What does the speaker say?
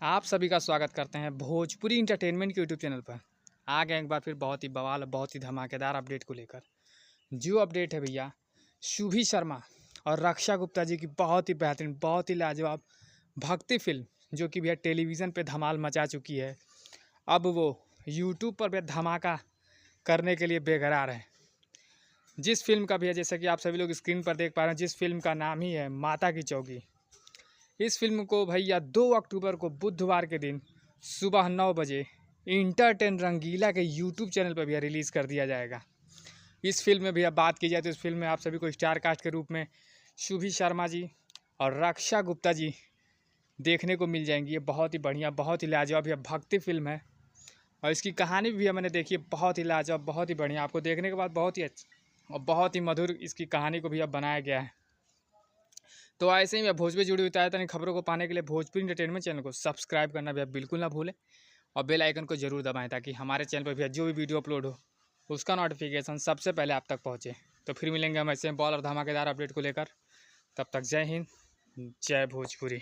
आप सभी का स्वागत करते हैं भोजपुरी इंटरटेनमेंट के यूट्यूब चैनल पर। आ गए एक बार फिर बहुत ही बवाल बहुत ही धमाकेदार अपडेट को लेकर। जो अपडेट है भैया, शुभी शर्मा और रक्षा गुप्ता जी की बहुत ही बेहतरीन बहुत ही लाजवाब भक्ति फिल्म जो कि भैया टेलीविज़न पे धमाल मचा चुकी है, अब वो यूट्यूब पर भी धमाका करने के लिए बेकरार है। जिस फिल्म का भैया, जैसा कि आप सभी लोग स्क्रीन पर देख पा रहे हैं, जिस फिल्म का नाम ही है माता की चौकी। इस फिल्म को भैया 2 अक्टूबर को बुधवार के दिन सुबह 9 बजे इंटरटेन रंगीला के यूट्यूब चैनल पर भैया रिलीज़ कर दिया जाएगा। इस फिल्म में भैया बात की जाए तो इस फिल्म में आप सभी को स्टार कास्ट के रूप में शुभी शर्मा जी और रक्षा गुप्ता जी देखने को मिल जाएंगी। ये बहुत ही बढ़िया बहुत ही लाजवाब भैया भक्ति फिल्म है और इसकी कहानी भी भैया मैंने देखी है, बहुत ही लाजवाब बहुत ही बढ़िया। आपको देखने के बाद बहुत ही अच्छा और बहुत ही मधुर इसकी कहानी को भैया बनाया गया है। तो ऐसे ही मैं भोजपुरी जुड़ी हुई ताज़ा खबरों को पाने के लिए भोजपुरी इंटरटेनमेंट चैनल को सब्सक्राइब करना भैया बिल्कुल ना भूलें और बेल आइकन को जरूर दबाएं ताकि हमारे चैनल पर भैया जो भी वीडियो अपलोड हो उसका नोटिफिकेशन सबसे पहले आप तक पहुँचे। तो फिर मिलेंगे हम ऐसे बॉल और धमाकेदार अपडेट को लेकर। तब तक जय हिंद, जय भोजपुरी।